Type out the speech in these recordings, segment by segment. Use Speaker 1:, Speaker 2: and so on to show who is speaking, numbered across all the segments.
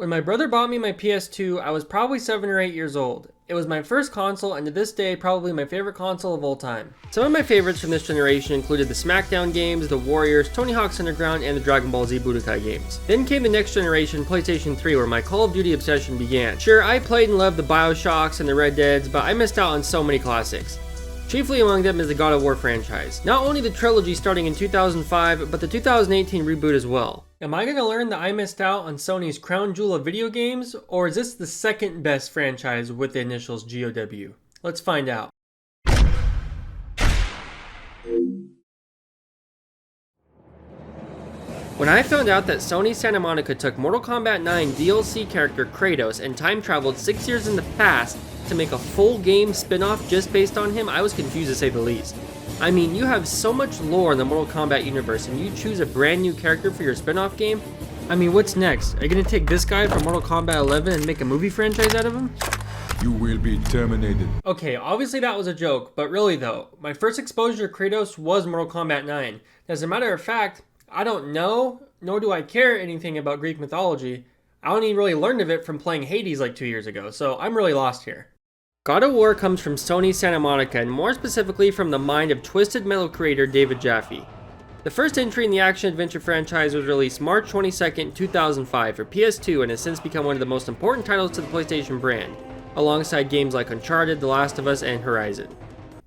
Speaker 1: When my brother bought me my PS2, I was probably 7 or 8 years old. It was my first console and to this day probably my favorite console of all time. Some of my favorites from this generation included the SmackDown games, the Warriors, Tony Hawk's Underground, and the Dragon Ball Z Budokai games. Then came the next generation, PlayStation 3, where my Call of Duty obsession began. Sure, I played and loved the BioShocks and the Red Deads, but I missed out on so many classics. Chiefly among them is the God of War franchise. Not only the trilogy starting in 2005, but the 2018 reboot as well. Am I going to learn that I missed out on Sony's crown jewel of video games, or is this the second best franchise with the initials GOW? Let's find out. When I found out that Sony Santa Monica took Mortal Kombat 9 DLC character Kratos and time traveled 6 years in the past to make a full game spin-off just based on him, I was confused to say the least. I mean, you have so much lore in the Mortal Kombat universe and you choose a brand new character for your spin-off game? I mean, what's next? Are you gonna take this guy from Mortal Kombat 11 and make a movie franchise out of him?
Speaker 2: You will be terminated.
Speaker 1: Okay, obviously that was a joke, but really though, my first exposure to Kratos was Mortal Kombat 9. As a matter of fact, I don't know, nor do I care anything about Greek mythology. I only really learned of it from playing Hades like 2 years ago, so I'm really lost here. God of War comes from Sony Santa Monica, and more specifically from the mind of Twisted Metal creator David Jaffe. The first entry in the action-adventure franchise was released March 22, 2005 for PS2 and has since become one of the most important titles to the PlayStation brand, alongside games like Uncharted, The Last of Us, and Horizon.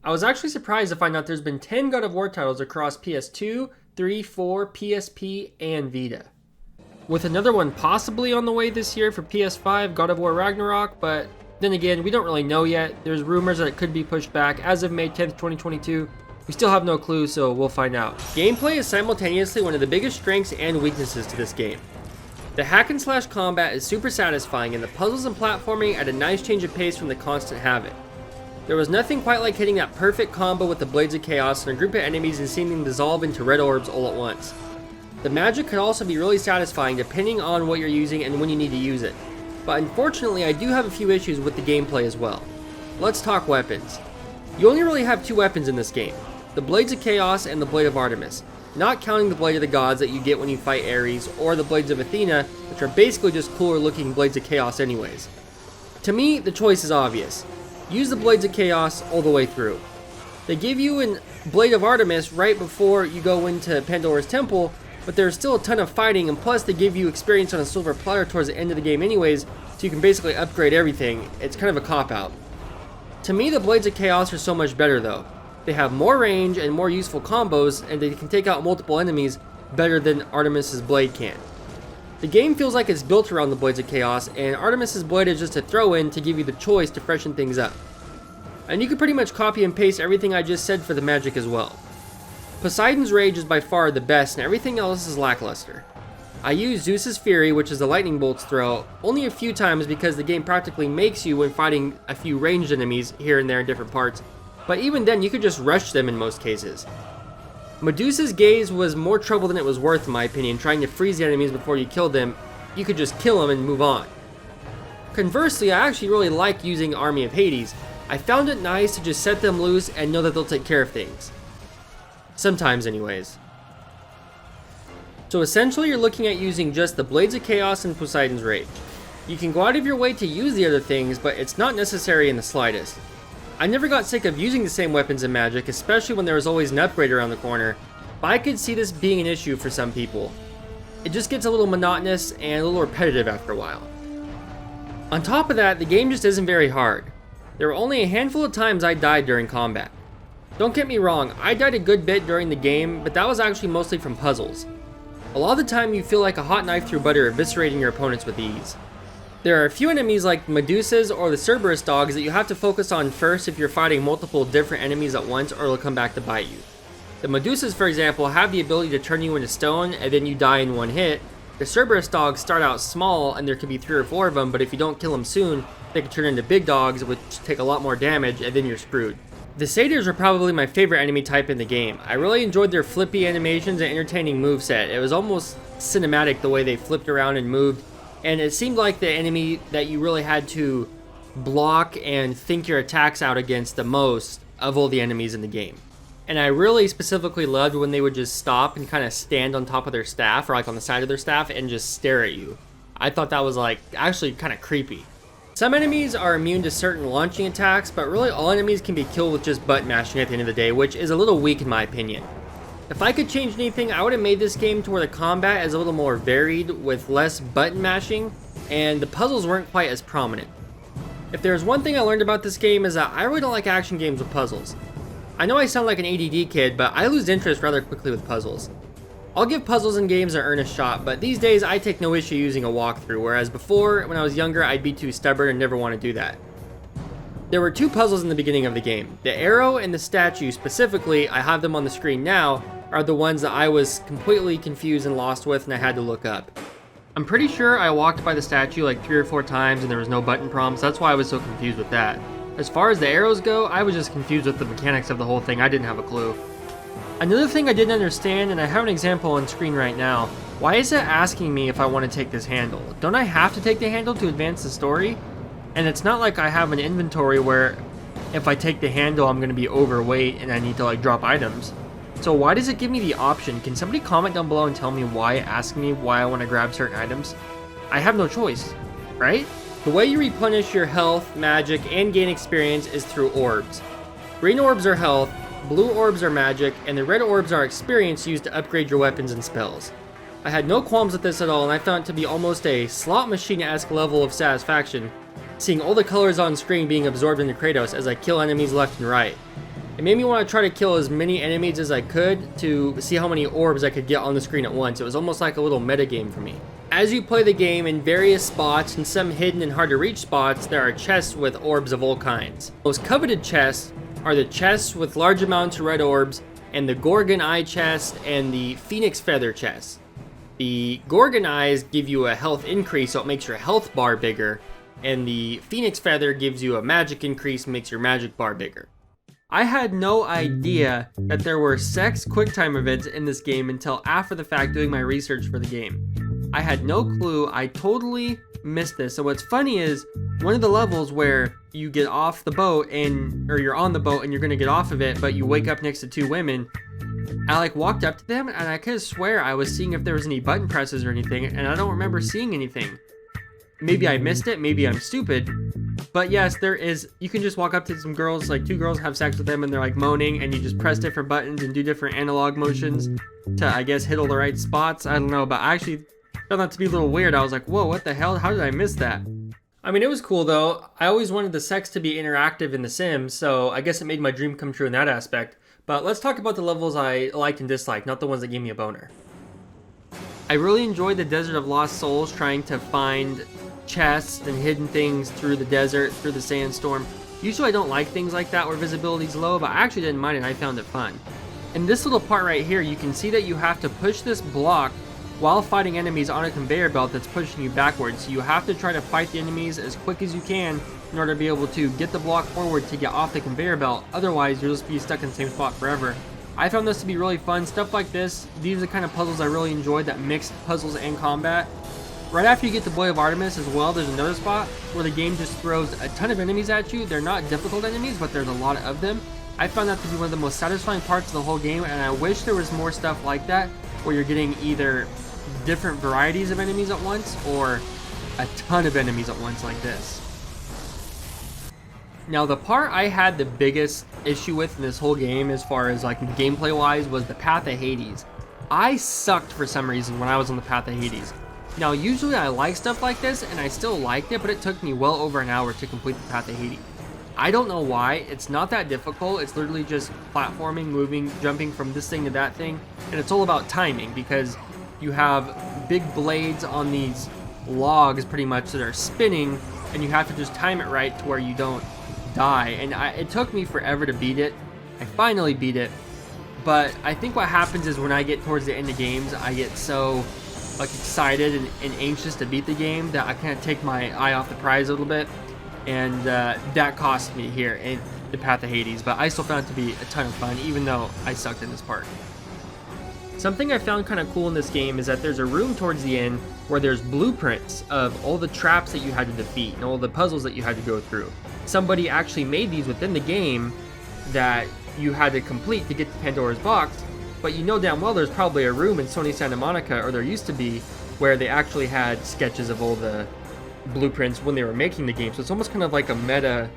Speaker 1: I was actually surprised to find out there's been 10 God of War titles across PS2, 3, 4, PSP, and Vita. With another one possibly on the way this year for PS5, God of War Ragnarok, but then again, we don't really know yet. There's rumors that it could be pushed back as of May 10th, 2022. We still have no clue, so we'll find out. Gameplay is simultaneously one of the biggest strengths and weaknesses to this game. The hack and slash combat is super satisfying and the puzzles and platforming add a nice change of pace from the constant Havoc. There was nothing quite like hitting that perfect combo with the Blades of Chaos and a group of enemies and seeing them dissolve into red orbs all at once. The magic could also be really satisfying depending on what you're using and when you need to use it. But unfortunately, I do have a few issues with the gameplay as well. Let's talk weapons. You only really have two weapons in this game, the Blades of Chaos and the Blade of Artemis, not counting the Blade of the Gods that you get when you fight Ares, or the Blades of Athena, which are basically just cooler looking Blades of Chaos anyways. To me, the choice is obvious. Use the Blades of Chaos all the way through. They give you a Blade of Artemis right before you go into Pandora's temple, but there's still a ton of fighting, and plus they give you experience on a silver platter towards the end of the game anyways, so you can basically upgrade everything. It's kind of a cop-out. To me, the Blades of Chaos are so much better though. They have more range and more useful combos, and they can take out multiple enemies better than Artemis's blade can. The game feels like it's built around the Blades of Chaos, and Artemis's blade is just a throw-in to give you the choice to freshen things up. And you can pretty much copy and paste everything I just said for the magic as well. Poseidon's Rage is by far the best, and everything else is lackluster. I used Zeus's Fury, which is the lightning bolt's throw, only a few times because the game practically makes you when fighting a few ranged enemies here and there in different parts, but even then you could just rush them in most cases. Medusa's Gaze was more trouble than it was worth in my opinion, trying to freeze the enemies before you killed them. You could just kill them and move on. Conversely, I actually really like using Army of Hades. I found it nice to just set them loose and know that they'll take care of things. Sometimes anyways. So essentially you're looking at using just the Blades of Chaos and Poseidon's Rage. You can go out of your way to use the other things, but it's not necessary in the slightest. I never got sick of using the same weapons in Magic, especially when there was always an upgrade around the corner, but I could see this being an issue for some people. It just gets a little monotonous and a little repetitive after a while. On top of that, the game just isn't very hard. There were only a handful of times I died during combat. Don't get me wrong, I died a good bit during the game, but that was actually mostly from puzzles. A lot of the time you feel like a hot knife through butter eviscerating your opponents with ease. There are a few enemies like Medusas or the Cerberus dogs that you have to focus on first if you're fighting multiple different enemies at once or they'll come back to bite you. The Medusas, for example, have the ability to turn you into stone and then you die in one hit. The Cerberus dogs start out small and there can be 3 or 4 of them, but if you don't kill them soon, they can turn into big dogs which take a lot more damage and then you're screwed. The Satyrs are probably my favorite enemy type in the game. I really enjoyed their flippy animations and entertaining moveset. It was almost cinematic the way they flipped around and moved, and it seemed like the enemy that you really had to block and think your attacks out against the most of all the enemies in the game. And I really specifically loved when they would just stop and kind of stand on top of their staff or like on the side of their staff and just stare at you. I thought that was like actually kind of creepy. Some enemies are immune to certain launching attacks, but really all enemies can be killed with just button mashing at the end of the day, which is a little weak in my opinion. If I could change anything, I would have made this game to where the combat is a little more varied with less button mashing, and the puzzles weren't quite as prominent. If there's one thing I learned about this game is that I really don't like action games with puzzles. I know I sound like an ADD kid, but I lose interest rather quickly with puzzles. I'll give puzzles in games an earnest shot, but these days I take no issue using a walkthrough, whereas before, when I was younger, I'd be too stubborn and never want to do that. There were two puzzles in the beginning of the game. The arrow and the statue, specifically, I have them on the screen now, are the ones that I was completely confused and lost with and I had to look up. I'm pretty sure I walked by the statue like 3 or 4 times and there was no button prompts, that's why I was so confused with that. As far as the arrows go, I was just confused with the mechanics of the whole thing, I didn't have a clue. Another thing I didn't understand, and I have an example on screen right now, why is it asking me if I want to take this handle? Don't I have to take the handle to advance the story? And it's not like I have an inventory where if I take the handle I'm going to be overweight and I need to like drop items. So why does it give me the option? Can somebody comment down below and tell me why it asks me why I want to grab certain items? I have no choice, right? The way you replenish your health, magic, and gain experience is through orbs. Green orbs are health, blue orbs are magic, and the red orbs are experience used to upgrade your weapons and spells. I had no qualms with this at all, and I found it to be almost a slot machine-esque level of satisfaction, seeing all the colors on screen being absorbed into Kratos as I kill enemies left and right. It made me want to try to kill as many enemies as I could to see how many orbs I could get on the screen at once. It was almost like a little metagame for me. As you play the game, in various spots and some hidden and hard to reach spots, there are chests with orbs of all kinds. Most coveted chests are the chests with large amounts of red orbs, and the Gorgon Eye chest and the Phoenix Feather chest. The Gorgon Eyes give you a health increase, so it makes your health bar bigger, and the Phoenix Feather gives you a magic increase and makes your magic bar bigger. I had no idea that there were sex quicktime events in this game until after the fact doing my research for the game. I had no clue, I totally missed this. So what's funny is, one of the levels where you get off the boat or you're on the boat and you're gonna get off of it, but you wake up next to 2 women, I like walked up to them and I could swear I was seeing if there was any button presses or anything, and I don't remember seeing anything. Maybe I missed it, maybe I'm stupid, but yes, there is. You can just walk up to some girls, like 2 girls, have sex with them, and they're like moaning, and you just press different buttons and do different analog motions to, I guess, hit all the right spots. I don't know, but I actually found that to be a little weird. I was like, whoa, what the hell? How did I miss that? I mean, it was cool though. I always wanted the sex to be interactive in The Sims, so I guess it made my dream come true in that aspect. But let's talk about the levels I liked and disliked, not the ones that gave me a boner. I really enjoyed the Desert of Lost Souls, trying to find chests and hidden things through the desert, through the sandstorm. Usually I don't like things like that where visibility's low, but I actually didn't mind it and I found it fun. In this little part right here, you can see that you have to push this block while fighting enemies on a conveyor belt that's pushing you backwards. So you have to try to fight the enemies as quick as you can in order to be able to get the block forward to get off the conveyor belt. Otherwise, you'll just be stuck in the same spot forever. I found this to be really fun. Stuff like this, these are the kind of puzzles I really enjoyed that mixed puzzles and combat. Right after you get the Boy of Artemis as well, there's another spot where the game just throws a ton of enemies at you. They're not difficult enemies, but there's a lot of them. I found that to be one of the most satisfying parts of the whole game, and I wish there was more stuff like that, where you're getting either different varieties of enemies at once, or a ton of enemies at once like this. Now, the part I had the biggest issue with in this whole game, as far as like gameplay wise, was the Path of Hades. I sucked for some reason when I was on the Path of Hades. Now, usually I like stuff like this, and I still liked it, but it took me well over an hour to complete the Path of Hades. I don't know why. It's not that difficult. It's literally just platforming, moving, jumping from this thing to that thing, and it's all about timing, because you have big blades on these logs pretty much that are spinning, and you have to just time it right to where you don't die. And it took me forever to beat it. I finally beat it, but I think what happens is when I get towards the end of games, I get so like excited and anxious to beat the game that I can't take my eye off the prize a little bit, and that cost me here in the Path of Hades. But I still found it to be a ton of fun, even though I sucked in this part. Something I found kind of cool in this game is that there's a room towards the end where there's blueprints of all the traps that you had to defeat and all the puzzles that you had to go through. Somebody actually made these within the game that you had to complete to get to Pandora's box, but you know damn well there's probably a room in Sony Santa Monica, or there used to be, where they actually had sketches of all the blueprints when they were making the game. So it's almost kind of like a meta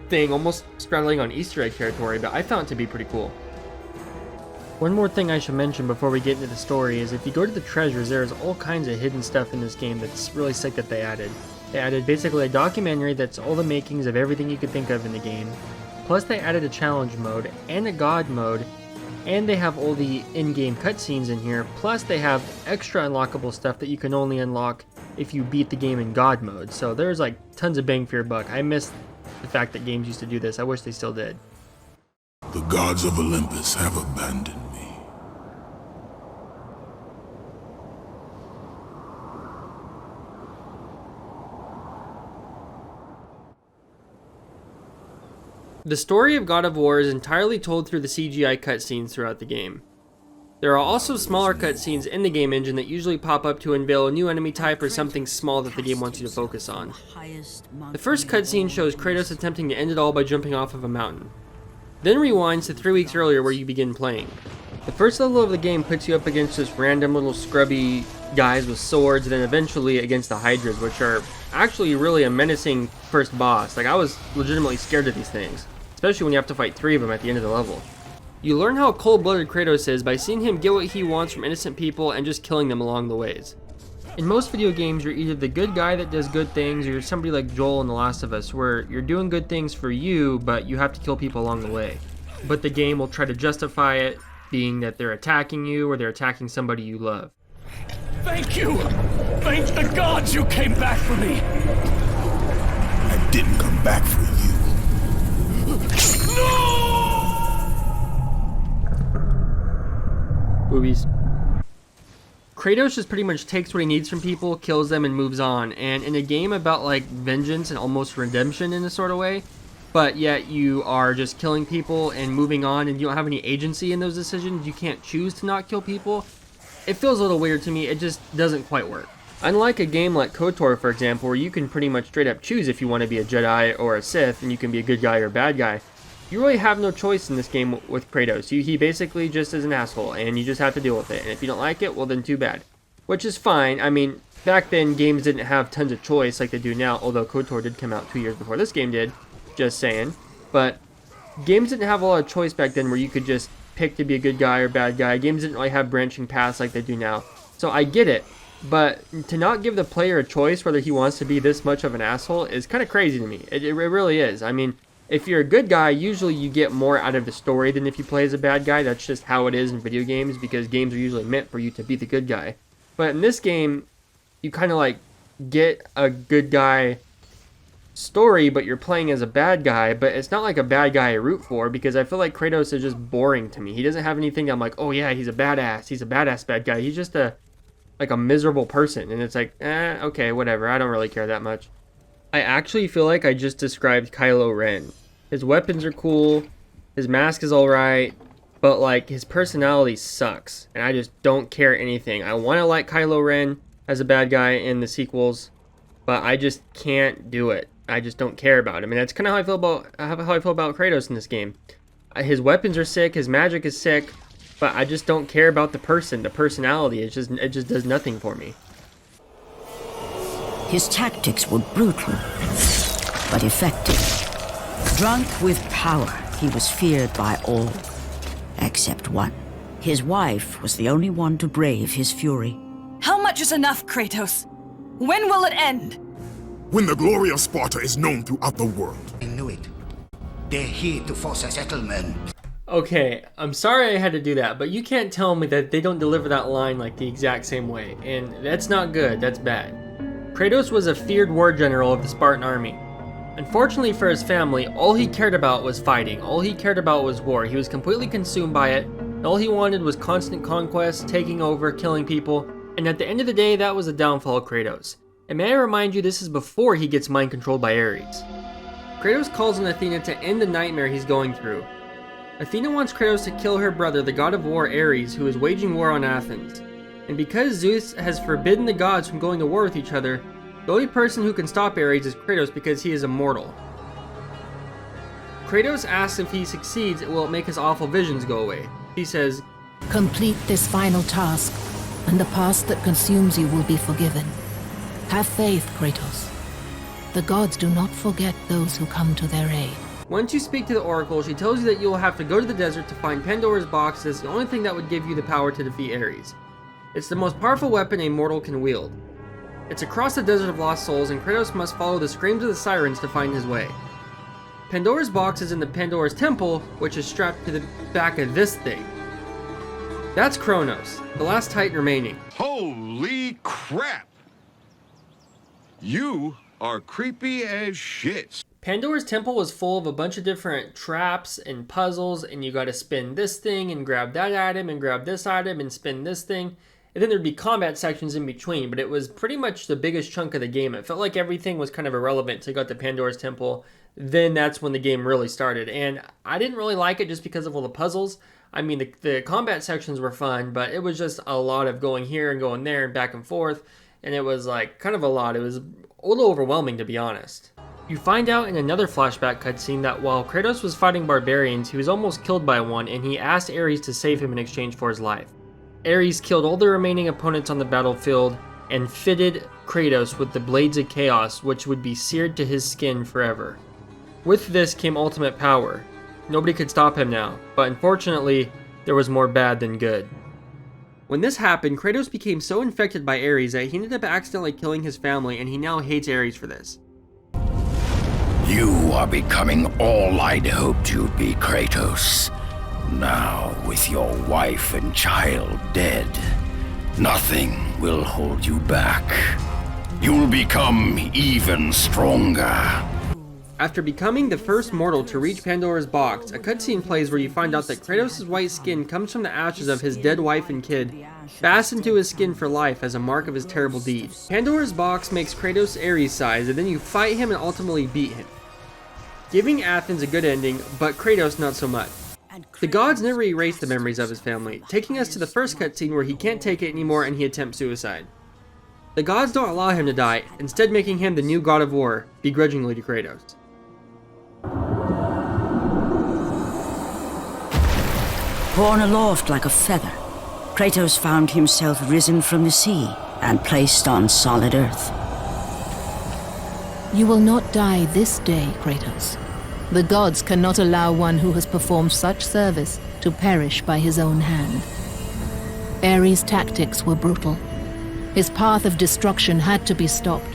Speaker 1: thing, almost straddling on Easter egg territory, but I found it to be pretty cool. One more thing I should mention before we get into the story is if you go to the treasures, there's all kinds of hidden stuff in this game that's really sick that they added. They added basically a documentary that's all the makings of everything you could think of in the game. Plus they added a challenge mode and a god mode, and they have all the in-game cutscenes in here. Plus they have extra unlockable stuff that you can only unlock if you beat the game in god mode. So there's like tons of bang for your buck. I miss the fact that games used to do this. I wish they still did.
Speaker 2: The gods of Olympus have abandoned me.
Speaker 1: The story of God of War is entirely told through the CGI cutscenes throughout the game. There are also smaller cutscenes in the game engine that usually pop up to unveil a new enemy type or something small that the game wants you to focus on. The first cutscene shows Kratos attempting to end it all by jumping off of a mountain. Then rewinds to 3 weeks earlier where you begin playing. The first level of the game puts you up against just random little scrubby guys with swords, and then eventually against the Hydras, which are actually really a menacing first boss. Like, I was legitimately scared of these things, especially when you have to fight 3 of them at the end of the level. You learn how cold-blooded Kratos is by seeing him get what he wants from innocent people and just killing them along the ways. In most video games, you're either the good guy that does good things, or you're somebody like Joel in The Last of Us, where you're doing good things for you, but you have to kill people along the way. But the game will try to justify it, being that they're attacking you or they're attacking somebody you love.
Speaker 3: Thank you! Thank the gods you came back for me!
Speaker 2: I didn't come back for you.
Speaker 3: No!
Speaker 1: Boobies. Kratos just pretty much takes what he needs from people, kills them, and moves on. And in a game about like vengeance and almost redemption in a sort of way, but yet you are just killing people and moving on, and you don't have any agency in those decisions, you can't choose to not kill people, it feels a little weird to me. It just doesn't quite work. Unlike a game like KOTOR, for example, where you can pretty much straight up choose if you want to be a Jedi or a Sith, and you can be a good guy or a bad guy, you really have no choice in this game with Kratos. He basically just is an asshole, and you just have to deal with it. And if you don't like it, well then too bad. Which is fine. I mean, back then games didn't have tons of choice like they do now, although KOTOR did come out 2 years before this game did, just saying. But games didn't have a lot of choice back then where you could just pick to be a good guy or bad guy. Games didn't really have branching paths like they do now. So I get it, but to not give the player a choice whether he wants to be this much of an asshole is kind of crazy to me. It really is. I mean, if you're a good guy, usually you get more out of the story than if you play as a bad guy. That's just how it is in video games, because games are usually meant for you to be the good guy. But in this game, you kind of like get a good guy story, but you're playing as a bad guy, but it's not like a bad guy I root for, because I feel like Kratos is just boring to me. He doesn't have anything that I'm like, oh yeah, he's a badass bad guy. He's just a miserable person, and it's like, okay, whatever, I don't really care that much. I actually feel like I just described Kylo Ren. His weapons are cool, his mask is alright, but like his personality sucks, and I just don't care anything. I want to like Kylo Ren as a bad guy in the sequels, but I just can't do it. I just don't care about him, and that's kind of how I feel about Kratos in this game. His weapons are sick, his magic is sick, but I just don't care about the personality. It just does nothing for me.
Speaker 4: His tactics were brutal, but effective. Drunk with power, he was feared by all, except one. His wife was the only one to brave his fury.
Speaker 5: How much is enough, Kratos? When will it end?
Speaker 2: When the glory of Sparta is known throughout the world.
Speaker 6: I knew it. They're here to force a settlement.
Speaker 1: Okay, I'm sorry I had to do that, but you can't tell me that they don't deliver that line like the exact same way, and that's not good, that's bad. Kratos was a feared war general of the Spartan army. Unfortunately for his family, all he cared about was fighting. All he cared about was war. He was completely consumed by it. All he wanted was constant conquest, taking over, killing people, and at the end of the day, that was the downfall of Kratos. And may I remind you, this is before he gets mind controlled by Ares. Kratos calls on Athena to end the nightmare he's going through. Athena wants Kratos to kill her brother, the god of war Ares, who is waging war on Athens. And because Zeus has forbidden the gods from going to war with each other, the only person who can stop Ares is Kratos because he is immortal. Kratos asks if he succeeds, will it make his awful visions go away? He says,
Speaker 7: "Complete this final task, and the past that consumes you will be forgiven. Have faith, Kratos. The gods do not forget those who come to their aid.
Speaker 1: Once you speak to the Oracle, she tells you that you will have to go to the desert to find Pandora's box. As the only thing that would give you the power to defeat Ares. It's the most powerful weapon a mortal can wield. It's across the desert of lost souls, and Kratos must follow the screams of the sirens to find his way. Pandora's box is in the Pandora's temple, which is strapped to the back of this thing. That's Kronos, the last Titan remaining.
Speaker 8: Holy crap! You are creepy as shit.
Speaker 1: Pandora's temple was full of a bunch of different traps and puzzles, and you gotta spin this thing and grab that item and grab this item and spin this thing. And then there'd be combat sections in between, but it was pretty much the biggest chunk of the game. It felt like everything was kind of irrelevant until you got to Pandora's temple. Then that's when the game really started. And I didn't really like it just because of all the puzzles. I mean, the combat sections were fun, but it was just a lot of going here and going there and back and forth. And it was like kind of a lot. It was a little overwhelming, to be honest. You find out in another flashback cutscene that while Kratos was fighting barbarians, he was almost killed by one, and he asked Ares to save him in exchange for his life. Ares killed all the remaining opponents on the battlefield and fitted Kratos with the Blades of Chaos, which would be seared to his skin forever. With this came ultimate power. Nobody could stop him now, but unfortunately, there was more bad than good. When this happened, Kratos became so infected by Ares that he ended up accidentally killing his family, and he now hates Ares for this.
Speaker 9: You are becoming all I'd hoped you'd be, Kratos. Now, with your wife and child dead, nothing will hold you back. You'll become even stronger.
Speaker 1: After becoming the first mortal to reach Pandora's box, a cutscene plays where you find out that Kratos' white skin comes from the ashes of his dead wife and kid, fastened to his skin for life as a mark of his terrible deed. Pandora's box makes Kratos Ares size, and then you fight him and ultimately beat him, giving Athens a good ending, but Kratos not so much. The gods never erase the memories of his family, taking us to the first cutscene where he can't take it anymore and he attempts suicide. The gods don't allow him to die, instead making him the new god of war, begrudgingly to Kratos.
Speaker 4: Borne aloft like a feather, Kratos found himself risen from the sea and placed on solid earth.
Speaker 7: You will not die this day, Kratos. The gods cannot allow one who has performed such service to perish by his own hand. Ares' tactics were brutal. His path of destruction had to be stopped.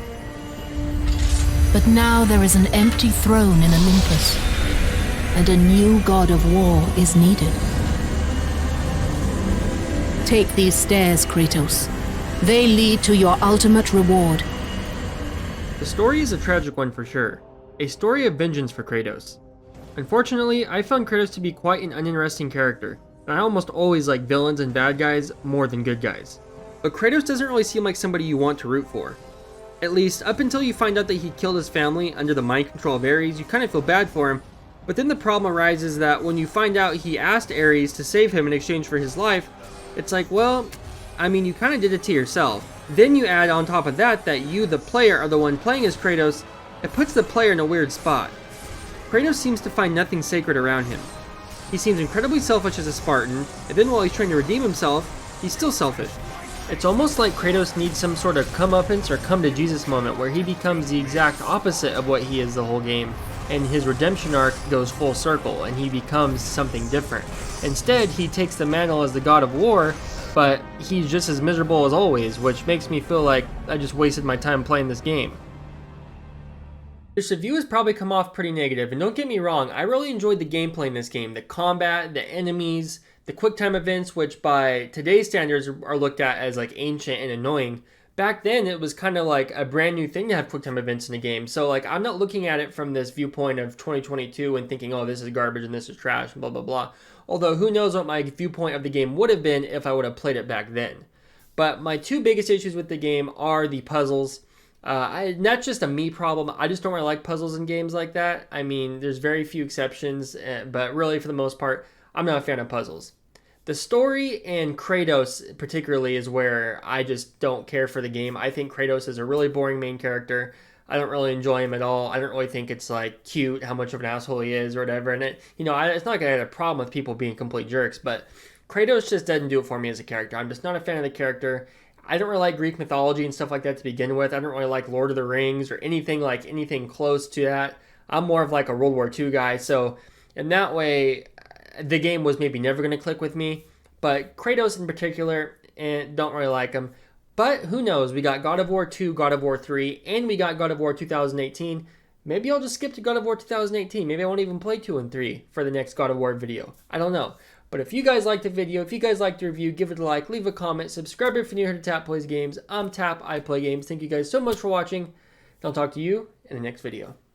Speaker 7: But now there is an empty throne in Olympus, and a new god of war is needed. Take these stairs, Kratos. They lead to your ultimate reward.
Speaker 1: The story is a tragic one for sure. A story of vengeance for Kratos. Unfortunately, I found Kratos to be quite an uninteresting character, and I almost always like villains and bad guys more than good guys. But Kratos doesn't really seem like somebody you want to root for. At least, up until you find out that he killed his family under the mind control of Ares, you kind of feel bad for him, but then the problem arises that when you find out he asked Ares to save him in exchange for his life, it's like, well, I mean, you kind of did it to yourself. Then you add on top of that you, the player, are the one playing as Kratos. It puts the player in a weird spot. Kratos seems to find nothing sacred around him. He seems incredibly selfish as a Spartan, and then while he's trying to redeem himself, he's still selfish. It's almost like Kratos needs some sort of comeuppance or come to Jesus moment where he becomes the exact opposite of what he is the whole game, and his redemption arc goes full circle, and he becomes something different. Instead, he takes the mantle as the god of war, but he's just as miserable as always, which makes me feel like I just wasted my time playing this game. This review has probably come off pretty negative, and don't get me wrong, I really enjoyed the gameplay in this game, the combat, the enemies, the QuickTime events, which by today's standards are looked at as like ancient and annoying. Back then, it was kind of like a brand new thing to have QuickTime events in a game, so like I'm not looking at it from this viewpoint of 2022 and thinking, oh, this is garbage and this is trash and blah blah blah. Although who knows what my viewpoint of the game would have been if I would have played it back then. But my two biggest issues with the game are the puzzles. Not just a me problem, I just don't really like puzzles in games like that. I mean, there's very few exceptions, but really for the most part, I'm not a fan of puzzles. The story and Kratos particularly is where I just don't care for the game. I think Kratos is a really boring main character. I don't really enjoy him at all. I don't really think it's like cute how much of an asshole he is or whatever. And it's not like I had a problem with people being complete jerks, but Kratos just doesn't do it for me as a character. I'm just not a fan of the character. I don't really like Greek mythology and stuff like that to begin with. I don't really like Lord of the Rings or anything close to that. I'm more of like a World War II guy. So in that way, the game was maybe never going to click with me. But Kratos in particular, don't really like him. But who knows? We got God of War 2, God of War 3, and we got God of War 2018. Maybe I'll just skip to God of War 2018. Maybe I won't even play 2 and 3 for the next God of War video. I don't know. But if you guys liked the video, if you guys liked the review, give it a like, leave a comment, subscribe if you're new here to Tap Plays Games. I'm Tap, I play games. Thank you guys so much for watching. And I'll talk to you in the next video.